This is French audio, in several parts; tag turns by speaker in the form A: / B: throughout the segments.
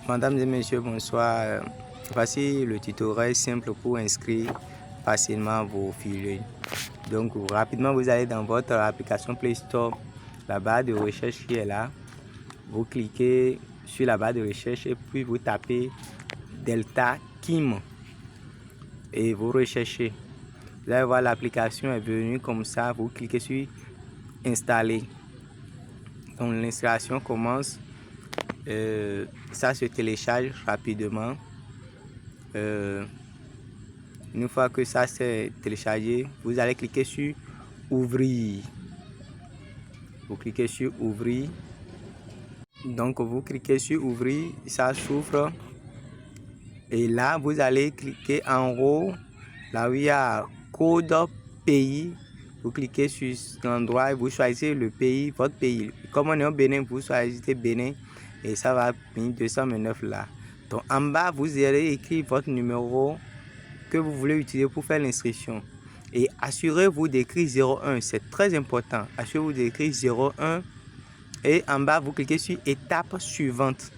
A: Mesdames et messieurs, bonsoir. Voici le tutoriel simple pour inscrire facilement vos filets. Donc rapidement, vous allez dans votre application Play Store, la barre de recherche qui est là. Vous cliquez sur la barre de recherche et puis vous tapez Delta Kim et vous recherchez. Vous allez voir l'application est venue comme ça. Vous cliquez sur Installer. Donc l'installation commence. Ça se télécharge rapidement. Une fois que ça s'est téléchargé, vous allez cliquer sur Ouvrir. Vous cliquez sur Ouvrir. Donc vous cliquez sur Ouvrir, ça s'ouvre. Et là, vous allez cliquer en haut, là où il y a Code pays. Vous cliquez sur l'endroit et vous choisissez le pays, votre pays. Comme on est au Bénin, vous choisissez Bénin. Et ça va venir 229 là. Donc en bas, vous allez écrire votre numéro que vous voulez utiliser pour faire l'inscription. Et assurez-vous d'écrire 01. C'est très important. Assurez-vous d'écrire 01. Et en bas, vous cliquez sur étape suivante.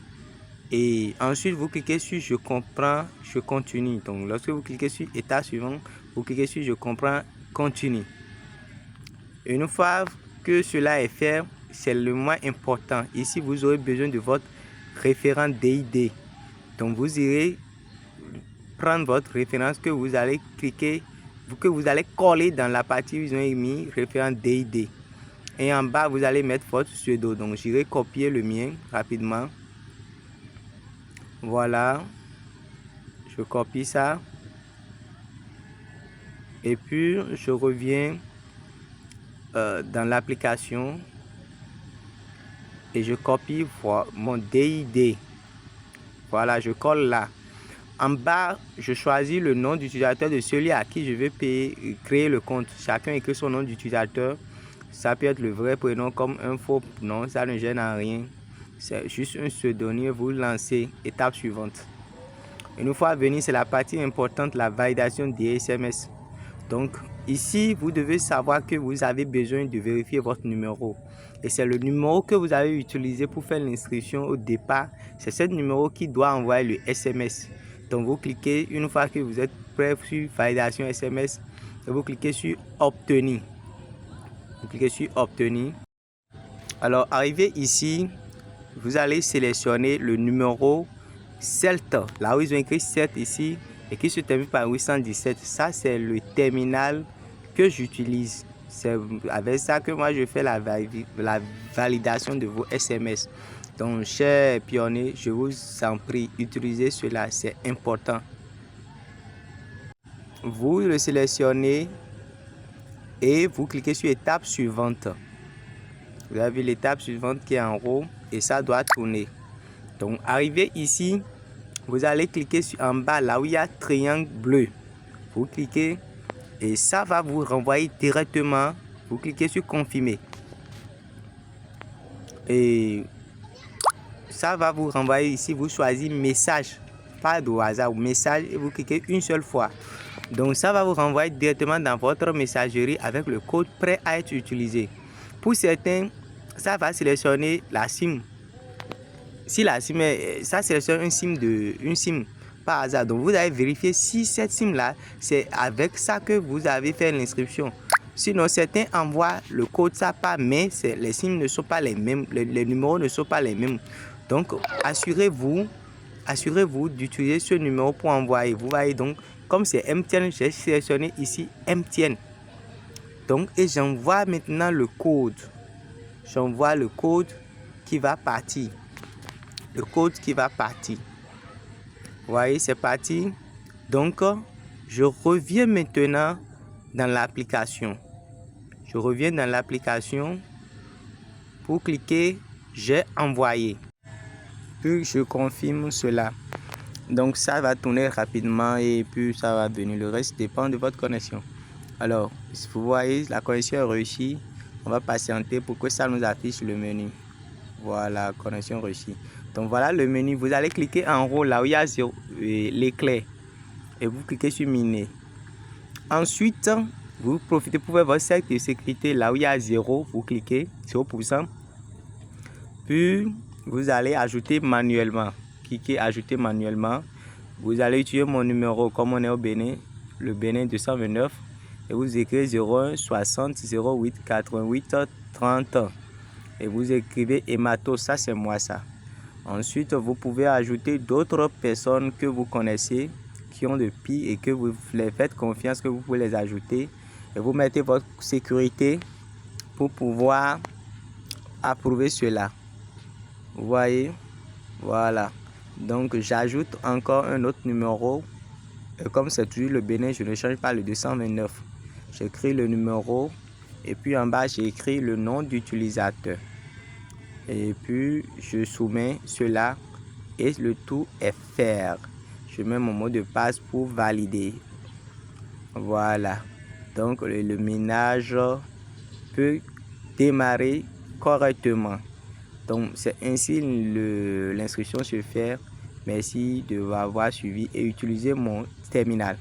A: Et ensuite, vous cliquez sur je comprends, je continue. Donc lorsque vous cliquez sur étape suivante, vous cliquez sur je comprends, continue. Et une fois que cela est fait, c'est le moins important. Ici, vous aurez besoin de votre référent DID. Donc, vous irez prendre votre référence que vous allez cliquer, que vous allez coller dans la partie où ils ont mis référent DID. Et en bas, vous allez mettre votre pseudo. Donc, j'irai copier le mien rapidement. Voilà. Je copie ça. Et puis, je reviens dans l'application. Et je copie mon DID. Voilà, je colle là. En bas, je choisis le nom d'utilisateur de celui à qui je vais créer le compte. Chacun écrit son nom d'utilisateur. Ça peut être le vrai prénom comme un faux nom, ça ne gêne en rien. C'est juste un pseudonyme, vous lancez. Étape suivante. Une fois venu, c'est la partie importante, la validation des SMS. Donc, ici, vous devez savoir que vous avez besoin de vérifier votre numéro. Et c'est le numéro que vous avez utilisé pour faire l'inscription au départ. C'est ce numéro qui doit envoyer le SMS. Donc, vous cliquez, une fois que vous êtes prêt sur validation SMS, et vous cliquez sur Obtenir. Vous cliquez sur Obtenir. Alors, arrivé ici, vous allez sélectionner le numéro CELT. Là où ils ont écrit CELT ici, et qui se termine par 817. Ça, c'est le terminal que j'utilise. C'est avec ça que moi, je fais la validation de vos SMS. Donc, chers pionniers, je vous en prie, utilisez cela, c'est important. Vous le sélectionnez et vous cliquez sur étape suivante. Vous avez l'étape suivante qui est en haut et ça doit tourner. Donc, arrivé ici, vous allez cliquer en bas, là où il y a triangle bleu. Vous cliquez et ça va vous renvoyer directement. Vous cliquez sur confirmer. Et ça va vous renvoyer ici. Vous choisissez message, pas de hasard, message et vous cliquez une seule fois. Donc ça va vous renvoyer directement dans votre messagerie avec le code prêt à être utilisé. Pour certains, ça va sélectionner la SIM. Si la SIM est, ça sélectionne une SIM par hasard. Donc vous allez vérifier si cette SIM là, c'est avec ça que vous avez fait l'inscription. Sinon, certains envoient le code ça pas, mais les SIM ne sont pas les mêmes, les numéros ne sont pas les mêmes. Donc assurez-vous d'utiliser ce numéro pour envoyer. Vous voyez donc, comme c'est MTN, j'ai sélectionné ici MTN. Donc, et j'envoie maintenant le code. J'envoie le code qui va partir. Le code qui va partir. Vous voyez, c'est parti. Donc, je reviens maintenant dans l'application. Je reviens dans l'application pour cliquer j'ai envoyé. Puis je confirme cela. Donc, ça va tourner rapidement et puis ça va venir. Le reste dépend de votre connexion. Alors, si vous voyez, la connexion est réussie. On va patienter pour que ça nous affiche le menu. Voilà, connexion réussie. Donc voilà le menu. Vous allez cliquer en haut là où il y a l'éclair. Et vous cliquez sur miner. Ensuite, vous profitez pour faire votre cercle de sécurité là où il y a 0. Vous cliquez 0%. Puis vous allez ajouter manuellement. cliquez ajouter manuellement. Vous allez utiliser mon numéro comme on est au Bénin, le Bénin 229, et vous écrivez 01 60 08 88 30 et vous écrivez Emato, ça c'est moi ça. Ensuite, vous pouvez ajouter d'autres personnes que vous connaissez qui ont de Pi et que vous les faites confiance, que vous pouvez les ajouter et vous mettez votre sécurité pour pouvoir approuver cela. Vous voyez, voilà. Donc j'ajoute encore un autre numéro et comme c'est toujours le Bénin, je ne change pas le 229. J'écris le numéro et puis en bas j'écris le nom d'utilisateur et puis je soumets cela et le tout est fait. Je mets mon mot de passe pour valider. Voilà, donc le ménage peut démarrer correctement. Donc c'est ainsi l'inscription se fait. Merci de m'avoir suivi et utiliser mon terminal.